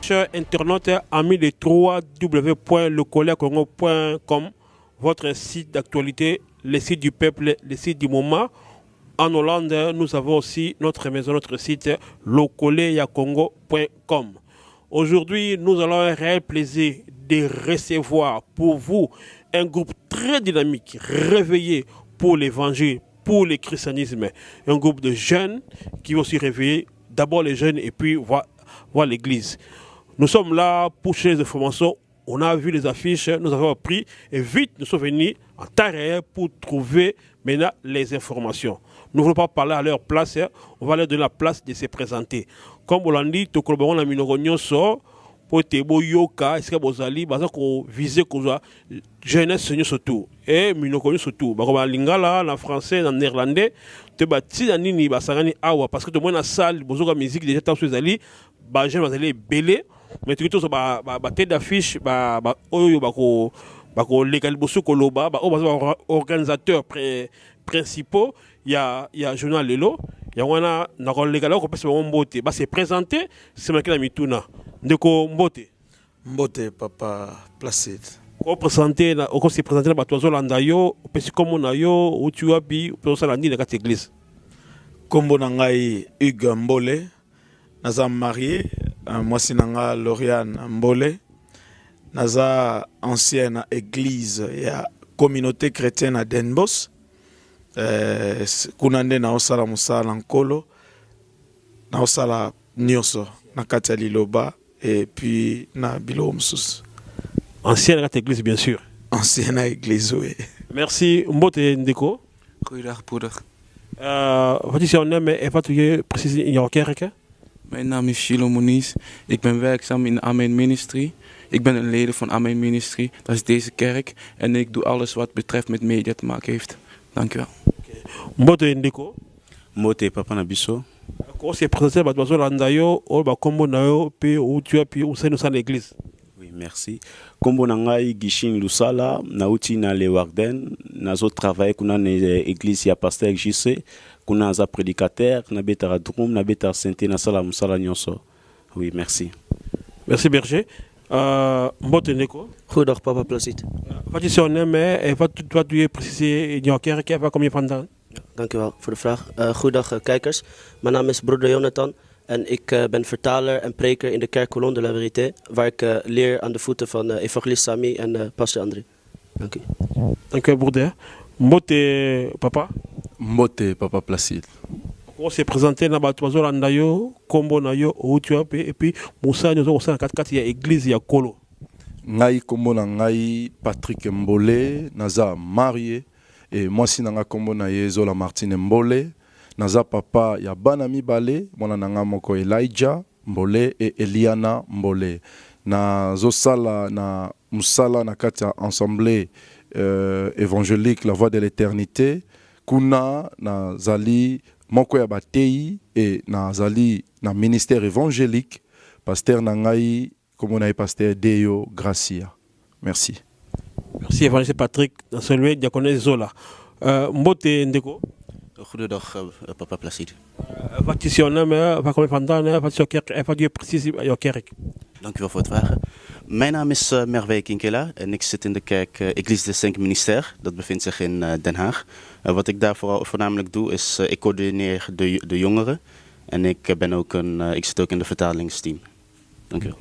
Chers internautes, amis de www.lecoleacongo.com, votre site d'actualité, le site du peuple, le site du moment. En Hollande, nous avons aussi notre maison, notre site lecoleacongo.com. Aujourd'hui, nous allons avoir un réel plaisir de recevoir pour vous un groupe très dynamique, réveillé pour l'évangile, pour le christianisme. Un groupe de jeunes qui vont aussi réveiller d'abord les jeunes et puis voir l'église. Nous sommes là pour chercher les informations. On a vu les affiches, nous avons appris et vite nous sommes venus en temps réel pour trouver maintenant les informations. Nous ne voulons pas parler à leur place, on va leur donner la place de se présenter. Comme on l'a dit, nous collaborons dans la sort pour te yoka, est-ce que vous allez viser la jeunesse surtout et minogogno surtout. Comme en lingala, en français, en néerlandais, te bâtis en nini basangani awa parce que tout le monde a salle, besoin de musique déjà tant que vous allez, bah j'aime vous allez belé. Mais tout ça, tête d'affiche, légal bosso koloba, organisateurs principaux, il y a journal Lelo, il y a wana na légal ko pesa mbote, c'est présenté, c'est marqué la mituna. Ndeko mbote. Mbote papa Placide. Ko présenter na ko se présenter na batozo landayo, pesi comme na yo, ou tu abi, pour ça la ni na kat église. Kombo na ngai Hugues Mbole, naza marié. Moi, c'est Lauriane Mbole. Naza ancienne église et communauté chrétienne à Denbos. Kunande na osala musala nkolo. Na osala nyoso na kati liloba et puis na bilo msusu. Ancienne église bien sûr. Ancienne église oui. Merci Mbote Ndeko. Goeiedag broeder. Wat is jouw naam en wat doe je precies in jouw kerk? Mijn naam is Shilo Moniz. Ik ben werkzaam in Amen Ministry. Ik ben een leden van Amen Ministry. Dat is deze kerk. En ik doe alles wat betreft met media te maken heeft. Dank u wel. Mbote Ndeko. Mbote Papa Nabiso. Comment se présenter à Bazo Landayo, ou Bakombo Nayo, puis où tu as pu, où c'est nous à l'église? Oui, merci. Kombo Nangai Gishin Lusala, Nauti na le Warden, Nazo travaille kuna l'église ya pasteur JC. Kuna za prédicateur, na beta drum, na beta santé, na sala musala nyonso. Oui, merci. Merci Berger. Mbote Ndeko. Goedendag papa Placide. Wat is jouw naam en wat doe je precies in jouw kerk en waar kom je vandaan? Dank u wel voor de vraag. Goedendag kijkers. Mijn naam is broeder Jonathan en ik ben vertaler en preker in de kerk Colonne de la Vérité, waar ik leer aan de voeten van evangelist Sami en pastor André. Dank u. Dank u broeder. Mbote Papa. Mbote Papa Placide. On s'est présenté dans Batozo Landayo, Kombo Nayo, Outuape, et puis Moussa nous avons 4 il y a église, il y a Kolo. Ngai Kombo na ngai Patrick Mbole, naza marié, et moi si nanga Kombo na Zola Martine Mbole, naza papa ya bana mibale, mwana nanga moko Elijah Mbole et Eliana Mbole. Na zosala na musala na kati ya ensemble évangélique La Voix de l'Éternité. Kuna na zali moko ya batei et na zali na ministère évangélique pasteur nangai comme on a pasteur Deo Gracia. Merci. Merci évangéliste Patrick dans celui diaconné Zola. Mbote Ndeko. Goedendag papa Placide. Wat is jouw naam? Waar kom je vandaan? Wat is jouw kerk? En wat doe je precies in jouw kerk? Dank u wel voor het vragen. Mijn naam is Merveille Kinkela en ik zit in de kerk Église des Cinq Ministères. Dat bevindt zich in Den Haag. Wat ik daar voornamelijk doe is, ik coördineer de jongeren en ik zit ook in de vertalingsteam. Dank u wel.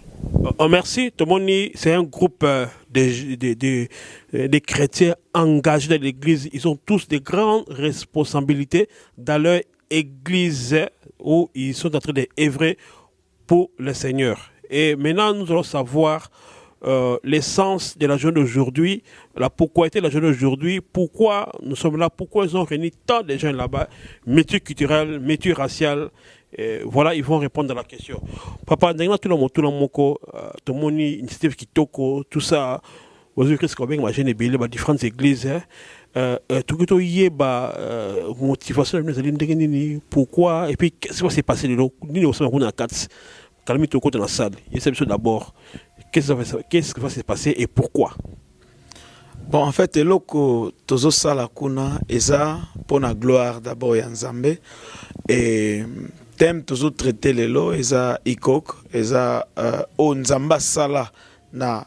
Merci. Tomoni, c'est un groupe de chrétiens engagés dans l'église. Ils ont tous de grandes responsabilités dans leur église où ils sont en train d'œuvrer pour le Seigneur. Et maintenant, nous allons savoir l'essence de la journée d'aujourd'hui, la pourquoi-était de la journée d'aujourd'hui, pourquoi nous sommes là, pourquoi ils ont réuni tant de gens là-bas, métier culturel, métier racial. Voilà, ils vont répondre à la question. Papa, tout le monde, tout le monde, initiative Kitoko, tout ça, vous avez qu'est-ce qu'on va imaginer, les différentes églises, tout ce qui est motivation, pourquoi, et puis qu'est-ce qui va se passer de l'eau, nous sommes en 4, calmez tout dans la salle, il y a d'abord, qu'est-ce qui va se passer et pourquoi? Bon, en fait, eloko tozo sala kuna eza pour la gloire d'abord ya Nzambe et thème tozo traité lelo eza ikok eza o nzamba sala na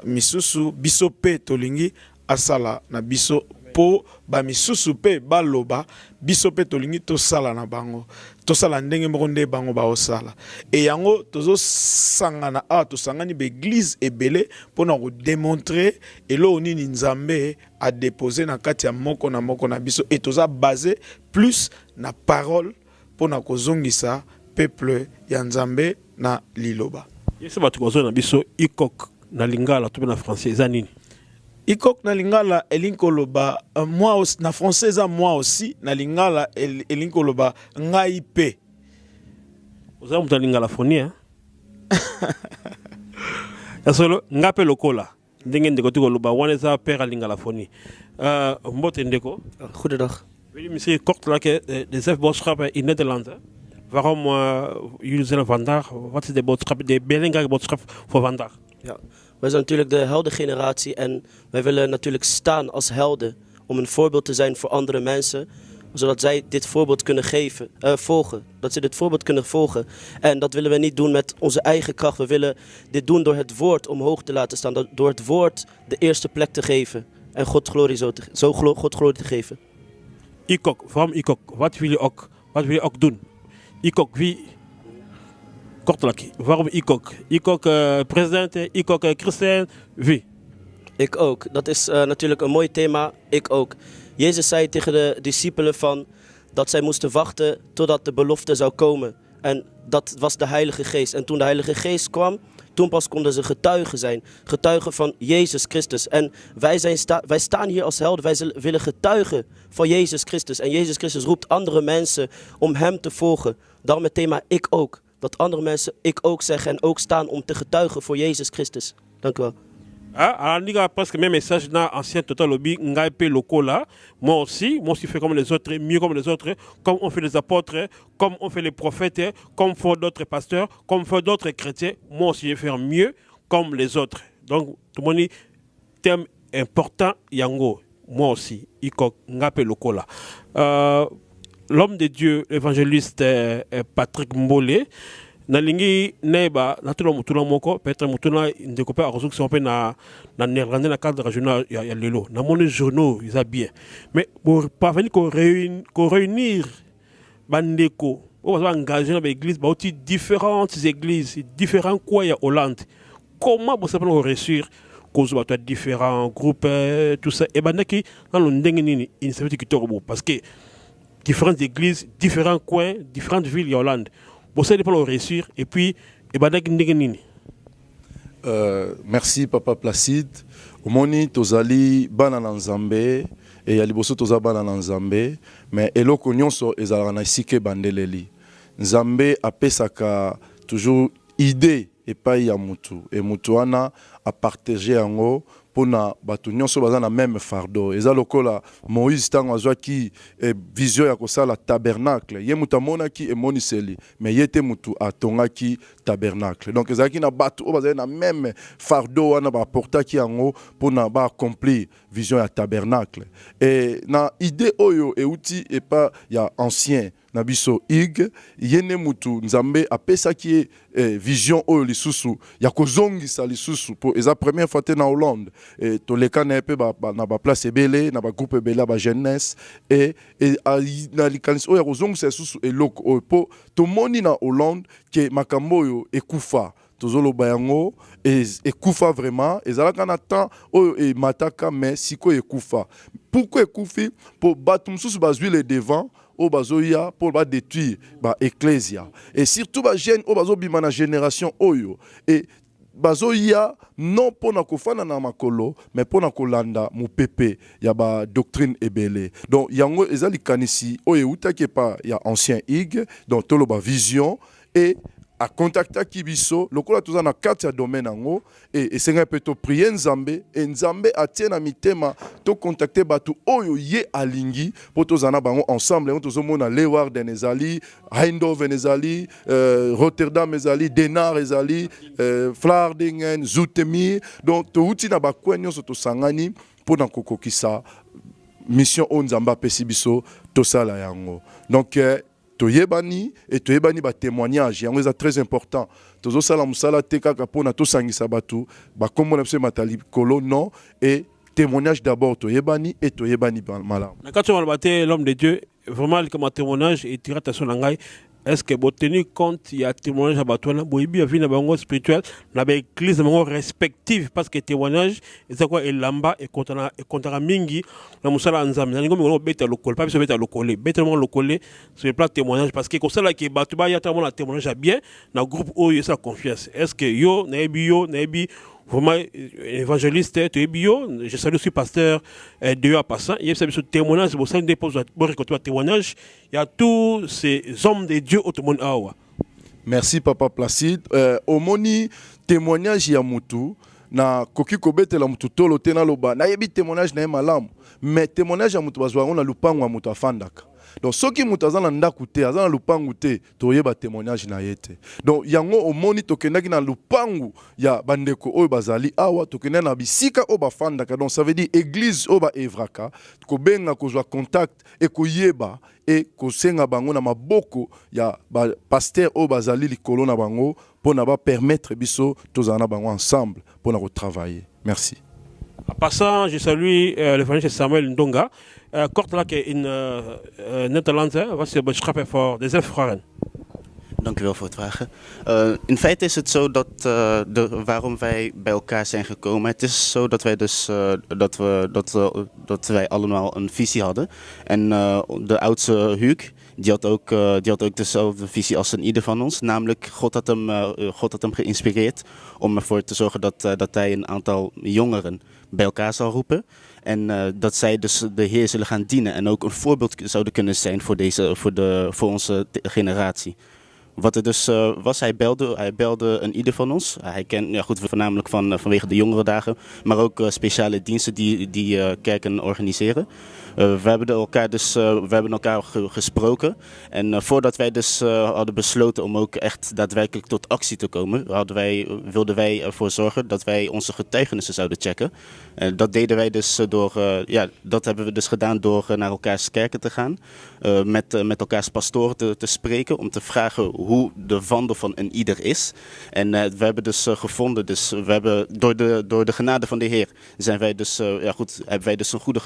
misusu biso pe tolingi asala na biso po ba misusu pe baloba biso pe tolingi tosala na bango tosala ndenge moko nde bango ba osala e yango tozo sangana tosangani be église ebele pona ko démontrer elo nini nzambe a déposé na kati ya moko na biso et toza basé plus na parole pona ko zongisa peuple ya nzambe na liloba. Yese batu ko na biso ikok na lingala to na français za nini? Ikok na lingala elinkoloba moi aussi na français za moi aussi na lingala elinkoloba ngai pe. Oza muta lingala foni hein? Asolo ngape lokola ndenge ndeko tiko loba wana za père lingala foni. Mbote ndeko. Goedendag. Wil je misschien kort laten de zes boodschappen in Nederland? Waarom jullie zijn vandaag? Wat is de boodschap, de belangrijke boodschap voor vandaag? Ja, wij zijn natuurlijk de heldengeneratie en wij willen natuurlijk staan als helden om een voorbeeld te zijn voor andere mensen, zodat zij dit voorbeeld kunnen volgen. Dat ze dit voorbeeld kunnen volgen. En dat willen we niet doen met onze eigen kracht. We willen dit doen door het woord omhoog te laten staan, door het woord de eerste plek te geven en God glorie God glorie te geven. Ikok, waarom Ikok? Wat wil je ook doen? Ikok, wie? Kortlak, waarom Ikok? Ikok president, Ikok christen, wie? Ik ook. Dat is natuurlijk een mooi thema. Ik ook. Jezus zei tegen de discipelen dat zij moesten wachten totdat de belofte zou komen. En dat was de Heilige Geest. En toen de Heilige Geest kwam, toen pas konden ze getuigen zijn. Getuigen van Jezus Christus. En wij staan hier als helden. Wij willen getuigen van Jezus Christus. En Jezus Christus roept andere mensen om hem te volgen. Daarom het thema ik ook. Dat andere mensen ik ook zeggen en ook staan om te getuigen voor Jezus Christus. Dank u wel. Ah, on a presque le même message dans l'ancien Total Lobby, Ngaipe Lokola. Moi aussi fais comme les autres, mieux comme les autres, comme on fait les apôtres, comme on fait les prophètes, comme font d'autres pasteurs, comme font d'autres chrétiens. Moi aussi, je vais faire mieux comme les autres. Donc, tout le monde dit, thème important, Yango. Moi aussi, Iko Ngaipe Lokola. L'homme de Dieu, évangéliste Patrick Mbolé, nalingi neba natula mutula moko peut-être mutula ndekope a ressources on peut na néerlandais na cadre régional ya lelo na mon journaux ils a bien mais pour parvenir qu'on réunir bandeko on va engager dans l'église ba aussi différentes églises différents coins ya Hollande comment vous savez réussir cause ba différents groupes tout ça et bandaki dans le ndenge nini initiative kitoko parce que différentes églises différents coins différentes villes ya Hollande. Réussir et puis merci papa Placide omoni tozali bana na nzambe e ya liboso toza bana na nzambe mais eloko nyonso ezalaka na esika bandeleli nzambe apesaka toujours idée epai ya mutu e mutu wana a partager yango pona batu nyonso baza na même fardeau eza lokola Moïse tango azwaki vision ya kosala tabernacle ye mutu amonaki emoniseli mais ye te mutu atongaki tabernacle donc ezalaki na batu oyo bazali na même fardeau wana baportaki yango pona baaccomplir vision ya tabernacle et na idée oyo euti epa ya ancien na biso ig yene mutu nzambe apesaki vision oyo lisusu ya kozongisa lisusu po eza première fois te na Hollande et toleka na pe na ba place ebele na ba groupe ebele ba jeunesse et na likanisi oyo ya kozongisa lisusu eloko oyo po tomoni na Hollande ke makambo oyo ekufa tozoloba yango ekufa vraiment ezalaka na temps oyo emataka mais siko ekufa pourquoi ekufi po bato mosusu bazwi le devant o bazoya pour ba détruire ba ecclesia et surtout ba jeune o bazobima na génération oyo et bazoya non pona kofana na makolo mais pona kolanda mupepe ya ba doctrine ebele donc yango ezali kanisi oyo utaki pa ya ancien ig donc tolo ba vision et a contacter Kibiso, lokola toza na kati ya domaine yango et senga pe to prier nzambe et nzambe atie na mitema to contacter batu oyo ye alingi po tozana bango ensemble on tozomona Leeuwarden ezali Eindhoven ezali Rotterdam ezali Denar ezali Vlaardingen Zoetermeer donc to uti na bakwe nyonso to sangani po na kokokisa mission o nzamba pesi biso to sala yango donc toyebani et toyebani ba témoignage yango eza très important tozo sala musala te kaka pona to sangisa batu ba kombo na biso matali kolo non et témoignage d'abord toyebani et toyebani malam na kati ya malabate l'homme de Dieu vraiment comme témoignage et tira attention ngai. Est-ce que vous tenez compte il y a témoignage à Batouana Boibi a vu na bango spirituel na ba église bango respective parce que témoignage c'est quoi et lamba et kontana mingi na musala nzambe na ngomi beta lokole pas beta lokole beta mo lokole sur le plan témoignage parce que ko sala ki batuba ya tellement témoignage à bien na groupe oyo ça confiance est-ce que yo na ebi vraiment évangéliste je salue aussi pasteur de passant il y a ce témoignage pour ça dépose pour récolter témoignage il y a tous ces hommes de Dieu au monde awa. Merci papa Placide omoni témoignage ya mutu na koki kobetela mutu tolo tena loba na yebi témoignage na malamu mais témoignage ya mutu bazwa on a lupango ya mutu afandaka. Donc ceux qui mutazana na ndaku te azana lupangu te toyeba témoignage na yete. Donc yango omoni tokendaki na lupangu ya bandeko oyo bazali awa tokenda na bisika o bafandaka. Donc ça veut dire église o ba evraka ko benga ko jwa contact et ko yeba et ko senga bango na maboko ya ba pasteur o bazali likolo na bango pona ba permettre biso tozana bango ensemble pona ko travailler. Merci. En passant, je salue l'évangéliste Samuel Ndonga. Kort là qui est in Nederland, was je beschrijven voor deze vragen. Dank u wel voor het vragen. In feite is het zo dat waarom wij bij elkaar zijn gekomen. Het is zo dat wij dus dat wij allemaal een visie hadden. En de oudste Huuk, die had ook dezelfde visie als ieder van ons. Namelijk, God had hem geïnspireerd om ervoor te zorgen dat hij een aantal jongeren bij elkaar zal roepen. En dat zij dus de Heer zullen gaan dienen. En ook een voorbeeld zouden kunnen zijn voor onze generatie. Wat er dus was, hij belde een ieder van ons. Hij kent, ja goed, voornamelijk vanwege de jongerendagen, maar ook speciale diensten die kerken organiseren. We hebben elkaar gesproken. En voordat wij dus hadden besloten om ook echt daadwerkelijk tot actie te komen, wilden wij ervoor zorgen dat wij onze getuigenissen zouden checken. Dat deden wij dus dat hebben we dus gedaan door naar elkaars kerken te gaan, met elkaars pastoren te spreken, om te vragen hoe de wandel van een ieder is. En we hebben dus gevonden, we hebben door de genade van de Heer hebben wij dus een goede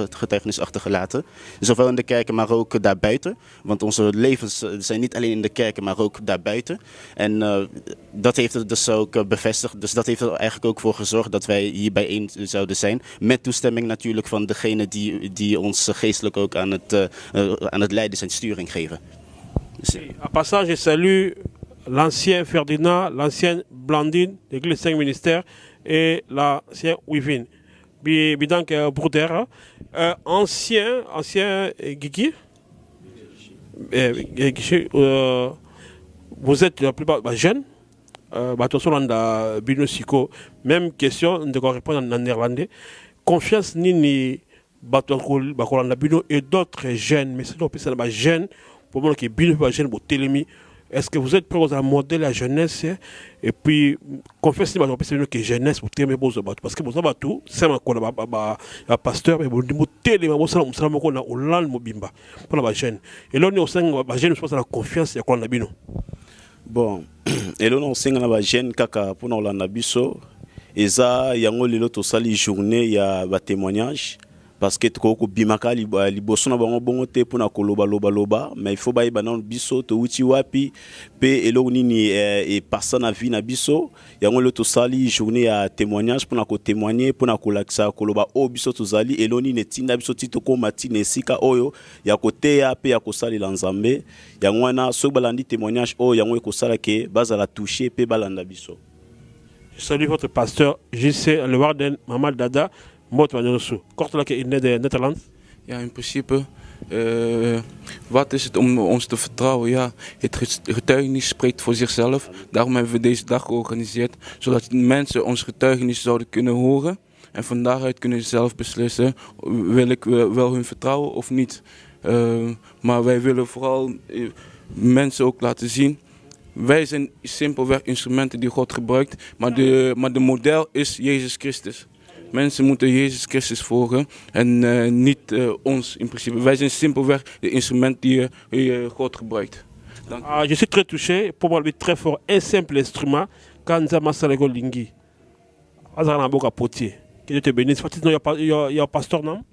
getuigenis achtergelaten. Zowel in de kerken, maar ook daarbuiten. Want onze levens zijn niet alleen in de kerken, maar ook daarbuiten. En dat heeft het dus ook bevestigd. Dus dat heeft er eigenlijk ook voor gezorgd dat wij hier bijeen zouden zijn. Met toestemming natuurlijk van degene die ons geestelijk ook aan het leiden zijn sturing geven. À passage, je salue l'ancien Ferdinand, l'ancienne Blandine, l'église 5 ministères et l'ancien Wivin. Bidank Broeder, ancien Gigi, vous êtes la plupart jeunes, même question, on doit répondre en néerlandais. Confiance ni et d'autres jeunes, mais c'est pas jeunes, pour moi qui est bien jeune pour télémi. Est-ce que vous êtes prêts à modeler la jeunesse et puis confesser que jeunesse pour télémi parce que vous avez tout, c'est un pasteur mais vous télémi vous savez qu'on a au land mobimba pour la jeune. Et là on est au sein de la jeune, je pense à la confiance et qu'on a bien. Bon, et là on sait que la jeune kaka pour nous la biso et ça yango lelo to sali journée il y a ba témoignage. Parce que toko bimaka liboso na bango bongo te pona loba mais il faut ba na biso to uti wapi pe elo nini et personne na vie na biso yango le to sali journée à témoignage pona ko témoigner pona ko laksa koloba o biso to zali elo nini tinda biso tito ko matine sika oyo ya kote ya pe ya ko sali la nzambe yango na so balandi témoignage o yango ko sala ke bazala toucher pe balanda biso. Je salue votre pasteur JC le warden Maman Dada. Kort là in de Nederland. Ja, in principe, wat is het om ons te vertrouwen? Ja, het getuigenis spreekt voor zichzelf. Daarom hebben we deze dag georganiseerd, zodat mensen ons getuigenis zouden kunnen horen. En van daaruit kunnen ze zelf beslissen, wil ik wel hun vertrouwen of niet. Maar wij willen vooral mensen ook laten zien. Wij zijn simpelweg instrumenten die God gebruikt, maar de model is Jezus Christus. Mensen moeten Jezus Christus volgen en niet ons in principe. Wij zijn simpelweg de instrument die God gebruikt. Je suis très touché, pour moi, très fort, un simple instrument, quand Masalego Lingi. Azarana Boka Potier. Que Dieu te bénisse. Il y a un pasteur, non?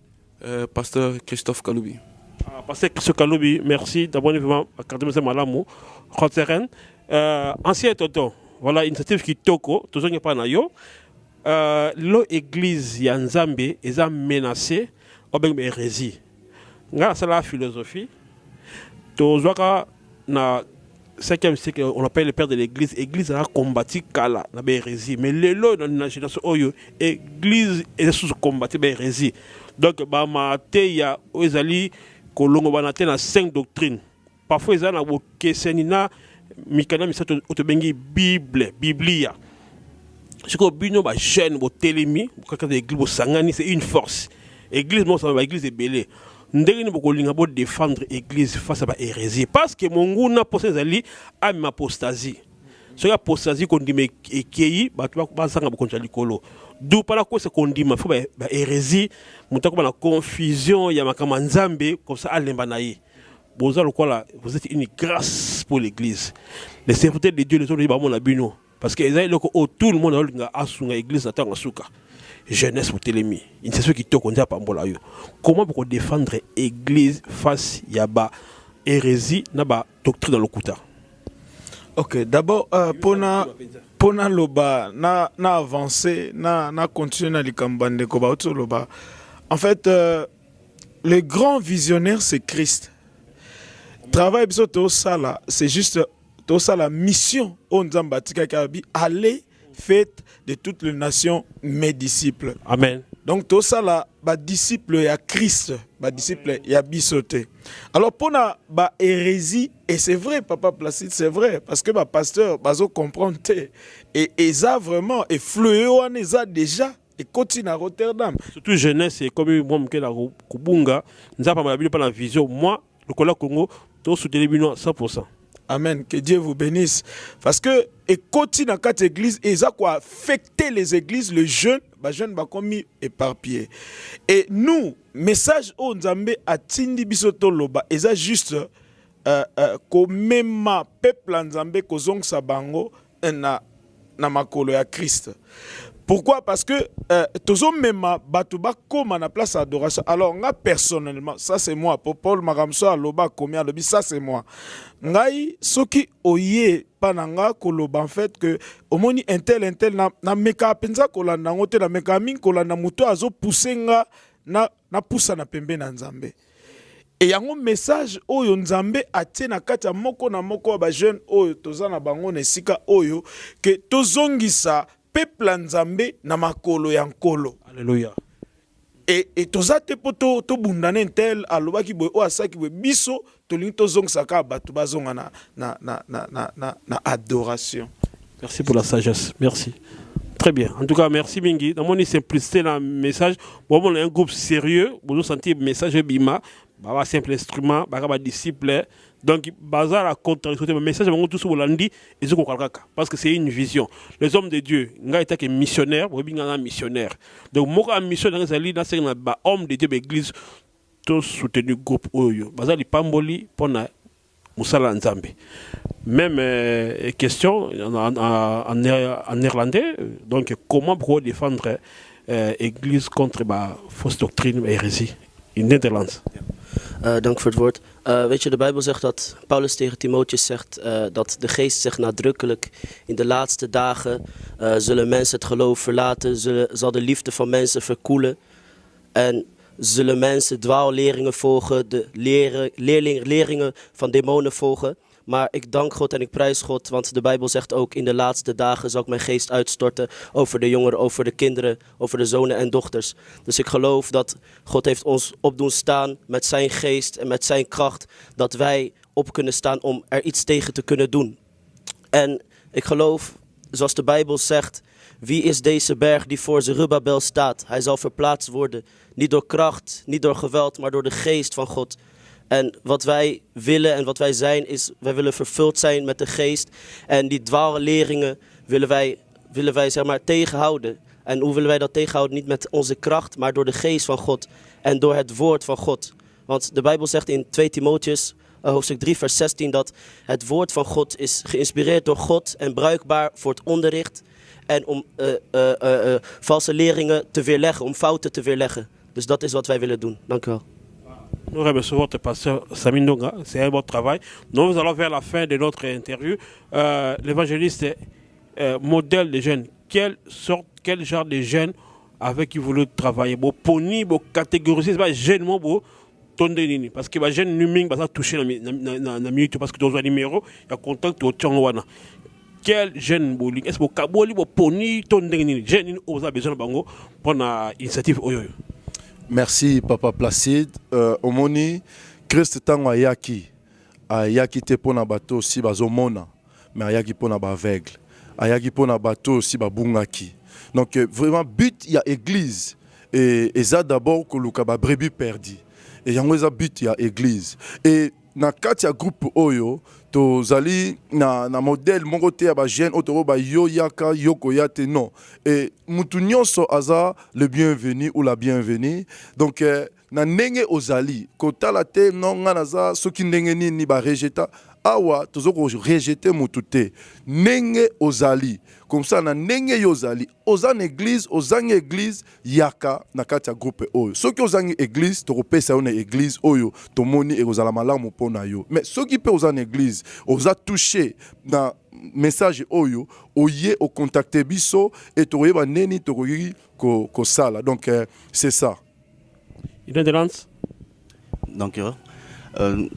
Pasteur Christophe Kaloubi. Pasteur Christophe Kaloubi, merci d'abord évidemment à Cardinal Malamou, Rotseren. Ancien tonton, voilà une initiative qui toko, tout ça n'est pas nayo. L'église Yanzambe est menacée au ben hérésie. Grâce à la philosophie, tout ça na 5e siècle, on appelle le père de l'église. L'église a combattu Kala, la hérésie. Mais les lois dans la génération, l'église est sous combattu la hérésie. Donc, il y a kolongo banate na 5 doctrines. Parfois, ils ont des questions, mikana misato otobengi Bible, Biblia. Ce que bino ba jeune bo telemi, quand l'église bo sangani, c'est une force. L'église moi ça l'église est belée. Ndenge ni boko linga bo défendre l'église face à la hérésie parce que mongu na posé ali a ma apostasie. Ce que apostasie qu'on dit mais ekei ba sanga bo konja likolo. D'où par la quoi c'est qu'on dit ma faut ba hérésie, mutako ba la confusion ya makama nzambe comme ça alemba naï. Vous êtes une grâce pour l'église. Les serviteurs de Dieu, les autres, ils vont à Bino. Parce que tout le monde a l'église à Tangasuka. Jeunesse pour Télémi. C'est ce qui te conduit à Pambola. Comment pour défendre l'église face à la hérésie, à la doctrine dans le Kuta? Ok, d'abord, pour na loba, na avancer, na continuer na likambande koba loba. En fait, le grand visionnaire, c'est Christ. Travail c'est juste la mission aller faites de toutes les nations mes disciples. Amen. Donc tout ça là disciple il y a Christ, disciple il y a bisoté. Alors pour la hérésie et c'est vrai papa Placide, c'est vrai parce que pasteur bazo comprendre et ça vraiment et flué on les a déjà et continue à Rotterdam. Surtout jeunesse et comme moi que la kubunga, nous avons pas la vision moi le collègue Congo tout sous télévision 100%. Amen, que Dieu vous bénisse. Parce que et continue dans quatre églises et ça quoi affecter les églises, le jeune, jeune va comme éparpillé. Et nous, message au Nzambe a tindi bisoto loba et ça juste comme même peuple Nzambe kozong sabango na makolo ya Christ. Pourquoi? Parce que toujours même batuba comme na place d'adoration. Alors moi personnellement, ça c'est moi. Pour Paul Maramso aloba combien lobi ça c'est moi. Ngai soki oye pananga koloba en fait que omoni intel na meka penza kolanda ngote na meka min kolanda muto azo poussenga na poussa na pembe na Nzambe. Et yango message oyo Nzambe atie na kati ya moko na moko ba jeune oyo tozana bango na sika oyo que tozongisa peuple Nzambe na makolo ya nkolo. Alléluia. Et tozate po to bundane tel aloba ki boy o asaki boy biso to lingi to zong saka batu bazonga na adoration. Merci pour la sagesse. Merci. Très bien. En tout cas, merci Mingi. Dans mon simplicité dans le message, bon, on est un groupe sérieux, vous sentez le message bima, bah simple instrument, bah disciple. Donc, bazar la contradiction, le message, on tout ce qu'on dit, parce que c'est une vision. Les hommes de Dieu, nga état que missionnaire, ou bien un missionnaire. Donc, moi, missionnaire, c'est un homme de Dieu, l'église, tout soutenu groupe Oyo. Bazar li pamboli pour na Moussala Nzambe. Même question en néerlandais, donc comment pour défendre l'église contre fausse doctrine et hérésie in Nederlands? Dank voor het woord. Weet je, de Bijbel zegt dat Paulus tegen Timotheus zegt dat de geest zegt nadrukkelijk in de laatste dagen zullen mensen het geloof verlaten, zal de liefde van mensen verkoelen en zullen mensen dwaalleringen volgen, de leerlingen van demonen volgen. Maar ik dank God en ik prijs God, want de Bijbel zegt ook in de laatste dagen zal ik mijn geest uitstorten over de jongeren, over de kinderen, over de zonen en dochters. Dus ik geloof dat God heeft ons op doen staan met zijn geest en met zijn kracht, dat wij op kunnen staan om er iets tegen te kunnen doen. En ik geloof, zoals de Bijbel zegt, wie is deze berg die voor Zerubbabel staat? Hij zal verplaatst worden, niet door kracht, niet door geweld, maar door de geest van God. En wat wij willen en wat wij zijn is, wij willen vervuld zijn met de geest. En die dwaalleringen willen wij zeg maar tegenhouden. En hoe willen wij dat tegenhouden? Niet met onze kracht, maar door de geest van God en door het woord van God. Want de Bijbel zegt in 2 Timotheus, hoofdstuk 3 vers 16, dat het woord van God is geïnspireerd door God en bruikbaar voor het onderricht en om valse leringen te weerleggen, om fouten te weerleggen. Dus dat is wat wij willen doen. Dank u wel. Nous remercions votre pasteur Sami Ndonga, c'est un bon travail. Nous allons vers la fin de notre interview. L'évangéliste modèle des jeunes. Quel genre de jeunes avec qui vous voulez travailler? Bon, poni, bon, catégoriser, c'est pas jeune, bon, tondenini. Parce que les jeunes numing, ça toucher la minute, parce que dans un numéro, il y a contact au Tchangwana. Quel jeune bowling? Est-ce que vous kaboli, bon, poni, tondenini? Jeune, vous avez besoin de bango pour une initiative oyoyo. Merci Papa Placide. Omoni Christ tango ayaki te pona bato si bazomona, mais ayaki pona ba aveugle. Ayaki pona bato si babungaki. Donc vraiment but il y a église et ça d'abord que luka ba brebis perdu. Et yango eza but il y a église. Et na kati ya groupe oyo tozali na modèle moko te ya ba jeune otoro ba yo yaka yoko yate non. Et mutu nyonso aza le bienvenu ou la bienvenue. Donc na ndenge ozali kotala te non ngana za soki ndenge nini ba rejeta awa tozoko rejeter mutu te ndenge ozali comme ça na ndenge yozali ozan église ozangi église yaka na kati ya groupe oyo soki ozangi église tokopesa yo na église oyo tomoni ekozala malamu mpona yo mais soki pe ozan église oza touché na message oyo oye o contacter biso et toyeba neni tokoki ko sala donc c'est ça. Dank je wel.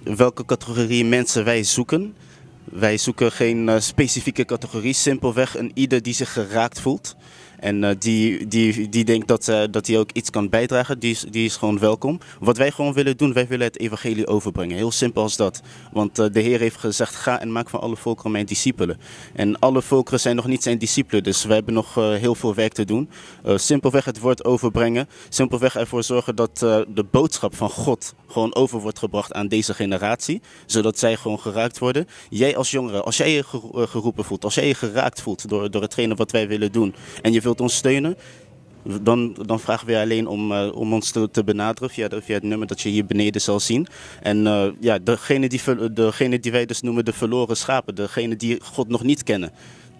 Welke categorie mensen wij zoeken? Wij zoeken geen specifieke categorie, simpelweg een ieder die zich geraakt voelt. En die denkt dat hij ook iets kan bijdragen, die is gewoon welkom. Wat wij gewoon willen doen, wij willen het evangelie overbrengen. Heel simpel als dat. Want de Heer heeft gezegd, ga en maak van alle volkeren mijn discipelen. En alle volkeren zijn nog niet zijn discipelen, dus wij hebben nog heel veel werk te doen. Simpelweg het woord overbrengen. Simpelweg ervoor zorgen dat de boodschap van God gewoon over wordt gebracht aan deze generatie. Zodat zij gewoon geraakt worden. Jij als jongere, als jij je geroepen voelt, als jij je geraakt voelt door hetgene wat wij willen doen. En je wilt ons steunen, dan vragen we alleen om ons te benaderen via het nummer dat je hier beneden zal zien. En degene die wij dus noemen de verloren schapen, degene die God nog niet kennen.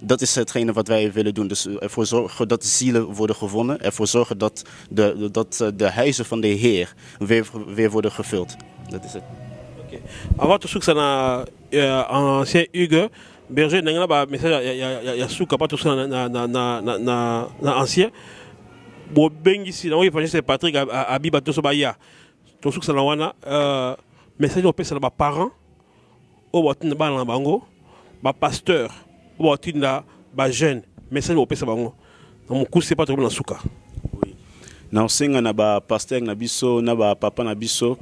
Dat is hetgene wat wij willen doen. Dus ervoor zorgen dat de zielen worden gewonnen. Ervoor zorgen dat de huizen van de Heer weer worden gevuld. Dat is het. Okay. Avant de zoeken naar ancien Hugo, berger nangala ba message ya suka pas tout ça na ancien bo bengi si na evangeliste Patrick abiba to so ba ya to suka na wana message au pesa ba parents o botina ba na bango ba pasteur o botina ba jeune message au pesa bango na mukusi pas to na suka. Oui. Na osenga na ba pasteur na biso na ba papa na biso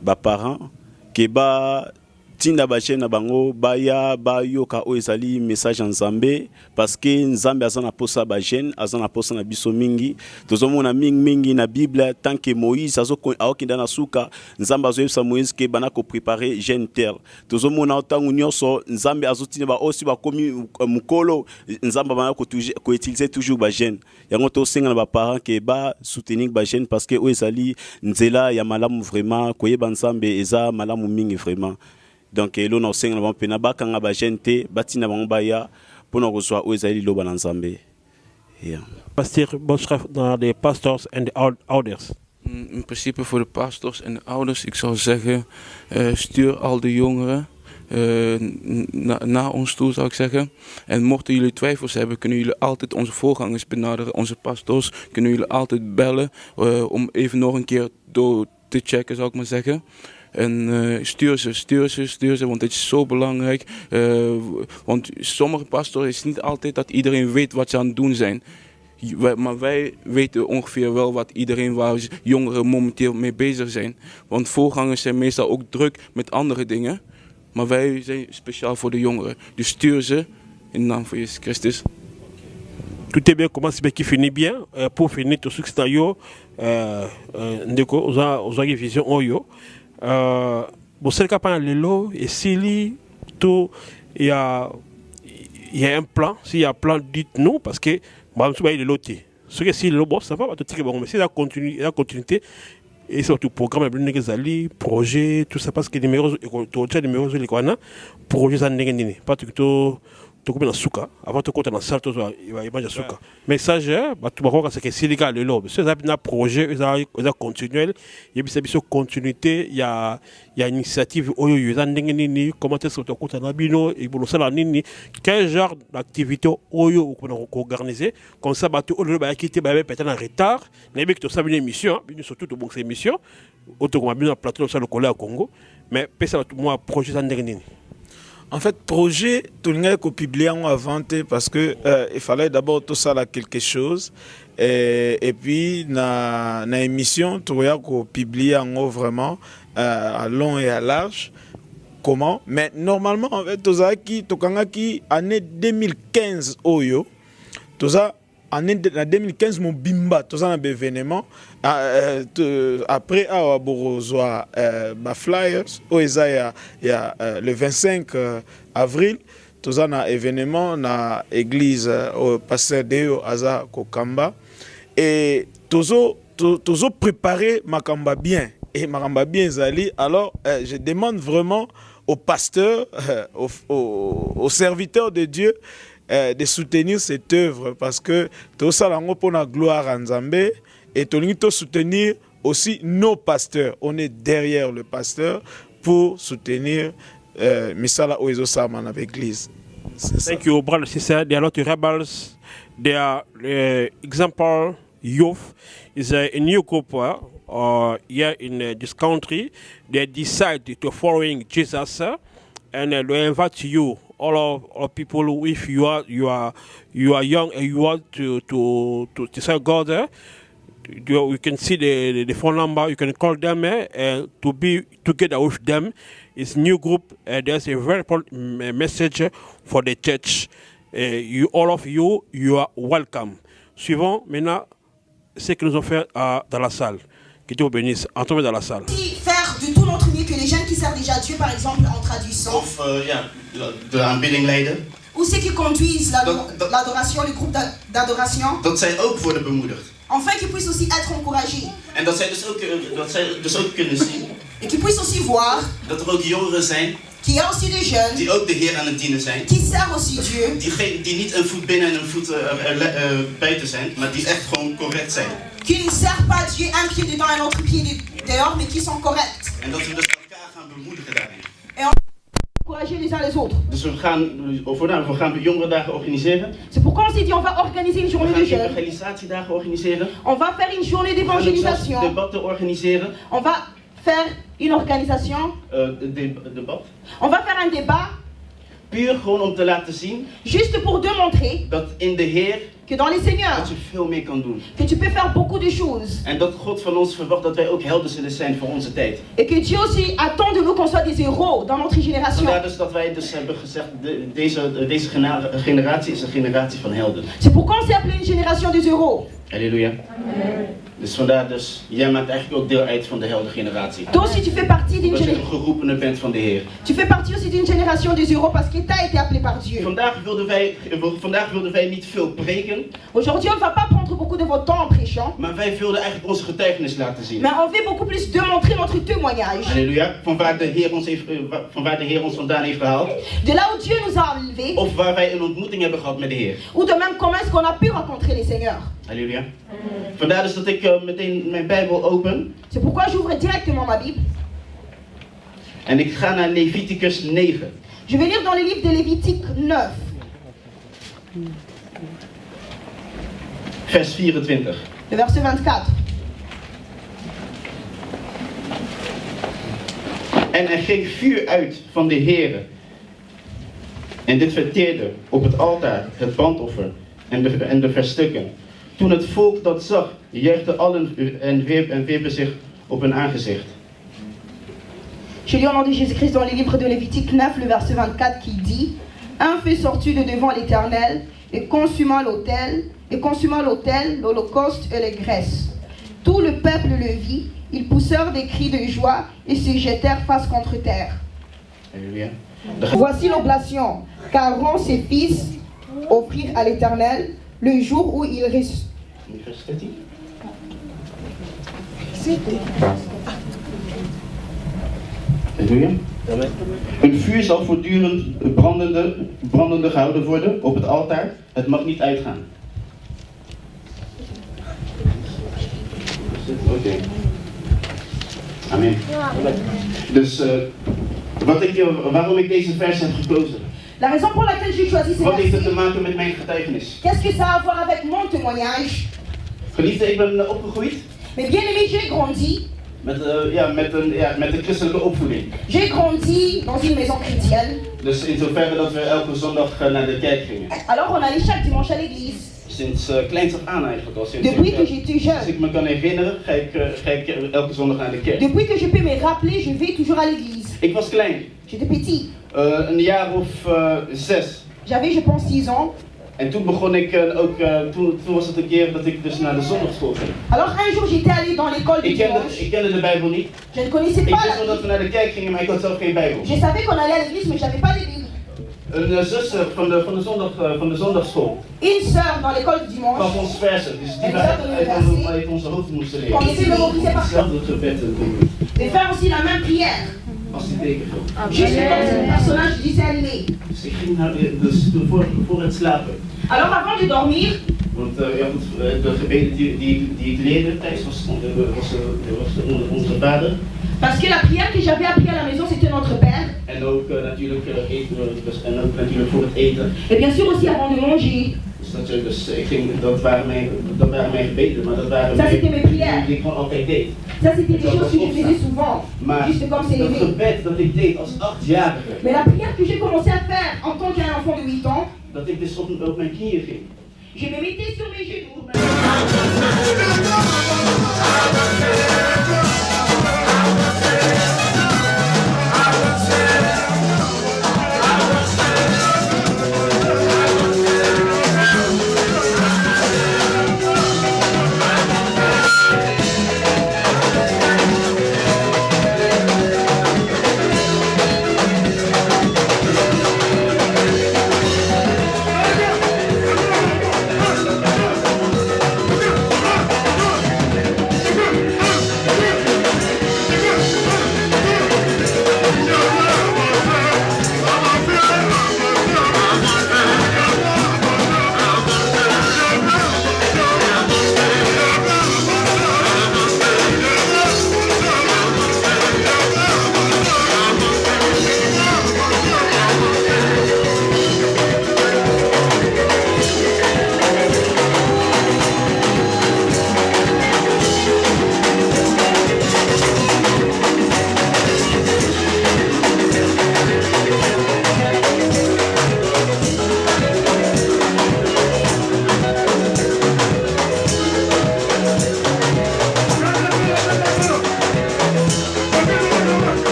ba parents ke ba tinda ba jeune na bango baya bayoka o ezali message en Nzambe parce que Nzambe azana posa ba jeune azana posa na biso mingi tozomona mingi na Bible tant que Moïse azokinda na suka Nzambe azoyebisa Moïse ke bana ko préparer jeune terre tozomona otangu nyonso Nzambe azotina ba aussi ba komi mukolo Nzambe bana ko utiliser toujours ba jeune yango to senga na ba parents ke ba soutenir ba jeune parce que o ezali nzela ya malamu vraiment koyeba Nzambe eza malamu mingi vraiment. Donc là on sait que pena bakanga ba gente batina bango baya pona kozwa o ezali loba na Nzambe. Ja. Pasteur boodschap naar de pastors en de ouders. In principe voor de pastors en de ouders, ik zou zeggen, stuur al de jongeren naar ons toe, zou ik zeggen. En mochten jullie twijfels hebben, kunnen jullie altijd onze voorgangers benaderen, onze pastors, kunnen jullie altijd bellen om even nog een keer door te checken, zou ik maar zeggen. En stuur ze, want het is zo belangrijk. Want sommige pastoren is niet altijd dat iedereen weet wat ze aan het doen zijn. Maar wij weten ongeveer wel wat iedereen waar jongeren momenteel mee bezig zijn. Want voorgangers zijn meestal ook druk met andere dingen. Maar wij zijn speciaal voor de jongeren. Dus stuur ze in de naam van Jezus Christus. Tout est bien, commence bien qui finit bien. Pour finir, tout ce qui est yo, ndeko, oza vision oyo. Bon, c'est le cas par l'élo et s'il tout il y a un plan. S'il y a un plan, dites-nous parce que bah, on va le loter. Ce qui est si le boss, ça va, mais si la continuité, et surtout programme, les projets, tout ça, parce que les numéros, les projets, ça n'est pas tout. Tokubina suka avant de compter dans salle tout ça il va manger suka message bah tout voir c'est que c'est légal le lobe c'est un projet ils continuel il y a une continuité il y a initiative oyo ils ndengeni comment est-ce que tu na bino et bon ça la nini quel genre d'activité oyo on organiser comme ça bah tout le ba quitter bah peut-être en retard mais que tout ça une émission surtout tout bon c'est émission auto comme bien plateau ça le collègue au Congo mais ça moi projet ndengeni. En fait, projet, tout le monde a publié avant parce que il fallait d'abord tout ça là quelque chose et puis na émission tout le monde a publié vraiment à long et à large. Comment? Mais normalement en fait tout ça qui année 2015 oyo tout ça année 2015 mon bimba tout ça un événement après à Borozoa flyers il y a le 25 avril tout ça un événement na église au pasteur Deo Aza Kokamba et toujours préparé makamba bien et makamba bien zali alors je demande vraiment aux pasteurs aux serviteurs de Dieu de soutenir cette œuvre parce que tout ça là pour la gloire à Nzambe et tout soutenir aussi nos pasteurs. On est derrière le pasteur pour soutenir Misala Oezo Saman avec l'église. Thank you, brother, sister. There are a lot of rebels. They are example youth. Is a new group here in this country. They decide to following Jesus and they invite you. All of people, if you are young and you want to serve God, you can see the phone number. You can call them and to be together with them. It's new group. There's a very important message for the church. All of you are welcome. Suivons maintenant ce que nous avons fait dans la salle. Que Dieu vous bénisse. Entrez dans la salle. Faire de tout notre mieux que les jeunes qui servent déjà Dieu, par exemple, en traduisant. Of de aanbidding leiden. Ou ceux qui conduisent l'adoration, le groupe d'adoration. Dat zij ook worden bemoedigd. Enfin, qu'ils puissent aussi être encouragés. En dat zij dus ook kunnen zien. Et qu'ils puissent aussi voir. Dat er ook jongeren zijn. Qu'il y a aussi des jeunes. Die ook de Heer aan het dienen zijn. Qui servent aussi Dieu. Die niet een voet binnen en een voet buiten zijn, maar die echt gewoon correct zijn. Qui ne servent pas Dieu un pied dedans et l'autre pied dehors, mais qui sont corrects. En dat we dus elkaar gaan bemoedigen daarin. Et on encourager les uns les autres. Dus we gaan jongerendagen organiseren. C'est pourquoi on s'est dit on va organiser une journée de jeunes. Evangelisatiedagen organiseren. On va faire une journée d'évangélisation. Debatten organiseren. On va faire une organisation. Debat. On va faire un débat. Puur gewoon om te laten zien. Juste pour démontrer. Dat in de Heer. Que dans les Seigneurs. Dat je veel meer kan doen. Que tu peux faire beaucoup de choses. En dat God van ons verwacht dat wij ook helden zullen zijn voor onze tijd. Et que Dieu aussi attend de nous qu'on soit des héros dans notre génération. Vandaar dus dat wij dus hebben gezegd deze generatie is een generatie van helden. C'est pourquoi on s'est appelé une génération des héros. Halleluja. Dus vandaar dus, jij maakt eigenlijk ook deel uit van de heldengeneratie. Toi aussi tu fais partie d'une génération. Dat je een geroepene bent van de Heer. Tu fais partie aussi d'une génération des héros parce que tu as été appelé par Dieu. Vandaag wilden wij niet veel preken. Aujourd'hui on ne va pas prendre beaucoup de votre temps en prêchant. Maar wij wilden eigenlijk onze getuigenis laten zien. Mais on veut beaucoup plus démontrer notre témoignage. Halleluja. Van waar de Heer ons vandaan heeft gehaald. De là où Dieu nous a enlevés. Of waar wij een ontmoeting hebben gehad met de Heer. Ou de même comment est-ce qu'on a pu rencontrer les seigneurs. Halleluja. Vandaar dus dat ik meteen mijn Bijbel open. C'est pourquoi j'ouvre directement ma Bible. En ik ga naar Leviticus 9. Je vais lire dans le livre de Lévitique 9. Vers 24. Le verset 24. En er ging vuur uit van de Heere. En dit verteerde op het altaar het brandoffer en de verstukken. Toen het volk dat zag, juichte allen en wierpen zich op hun aangezicht. Je lis au nom de Jésus-Christ dans le livre de Lévitique 9, le verset 24 qui dit: Un feu sortit de devant l'Éternel et consuma l'autel, l'holocauste et les graisses. Tout le peuple le vit, ils poussèrent des cris de joie et se jetèrent face contre terre. Alléluia. Voici l'oblation qu'Aaron ses fils offrirent à l'Éternel le jour où ils Een vuur zal voortdurend brandende gehouden worden op het altaar. Het mag niet uitgaan. Oké. Amen. Dus waarom ik deze vers heb gekozen? La raison pour laquelle j'ai choisi ces Wat heeft het te versets, maken met mijn getuigenis? qu'est-ce que ça a à voir avec mon témoignage? Geliefde, ik ben opgegroeid Mais bien aimé, j'ai grandi. met een christelijke opvoeding. J'ai grandi dans une maison chrétienne. Dus in zoverre dat we elke zondag naar de kerk gingen. Alors on allait chaque dimanche à l'église. Sinds kleins af aan eigenlijk al. Depuis que j'étais Als jeune. ik me kan herinneren, ga ik elke zondag naar de kerk. Depuis que je peux me rappeler, je vais toujours à l'église. Ik was klein, J'étais petit. een jaar of 6. J'avais, je pense, 6 ans. En toen begon ik toen was het een keer dat ik dus naar de zondagschool ging. Alors un jour, j'étais allée dans l'école du Ik dimanche. kende de Bijbel niet. Je ne connaissais Ik pas wist wel la dat we naar de kerk gingen, maar ik had zelf geen Bijbel. Je savais qu'on allait à l'église, mais je n'avais pas de Bible. Een zuster van de zondagschool Une sœur dans l'école du dimanche. gaf ons versen, dus die En we dat uit onze hoofd moesten Qu'on leren. essaie de memoriser par cœur. Hetzelfde gebed doen, De faire aussi la même prière. als die tekenfilm. Juste comme ce personnage du dessin animé. Dus ik ging dus voor het slapen. Alors avant de dormir, Want de gebeden die ik leerde tijdens was onder onze vader. parce que la prière que j'avais appris à la maison, c'était Notre Père. En ook natuurlijk voor het eten. Et bien sûr aussi avant de manger. Dat waren mijn gebeden, maar dat waren Ça, c'était mes prières. die ik gewoon altijd deed. Ça, c'était des choses que je faisais souvent. Maar Juste comme c'est dat élevé. gebed dat ik deed als 8-jarige, Mais la prière que j'ai commencé à faire en tant qu'un enfant de 8 ans, dat ik dus op mijn knieën ging. je me mettais sur mes genoux.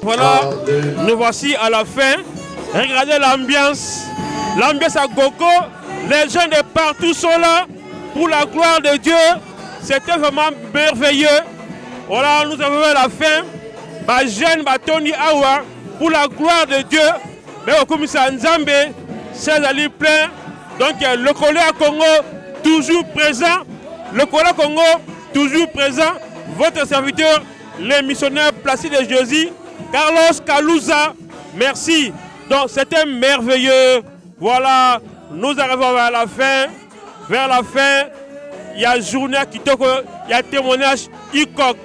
Voilà, nous voici à la fin. Regardez l'ambiance. L'ambiance à Gogo. Les gens de partout sont là pour la gloire de Dieu. C'était vraiment merveilleux. Voilà, nous avons à la fin. Ma jeune Tony Awa pour la gloire de Dieu. Mais au commissaire Nzambe, c'est allé plein. Donc le collègue Congo toujours présent. Le collègue Congo toujours présent. Votre serviteur, les missionnaires Placide de Jésus, Carlos Kalouza, merci. Donc c'était merveilleux. Voilà, nous arrivons vers la fin. Vers la fin, il y a journée qui toque, il y a témoignage ICOC.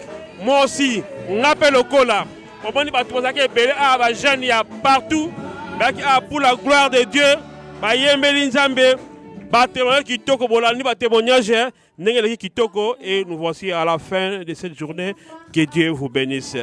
Moi aussi, on appelle le cola. On dit que il y a partout. Pour la gloire de Dieu, témoignage, et nous voici à la fin de cette journée. Que Dieu vous bénisse.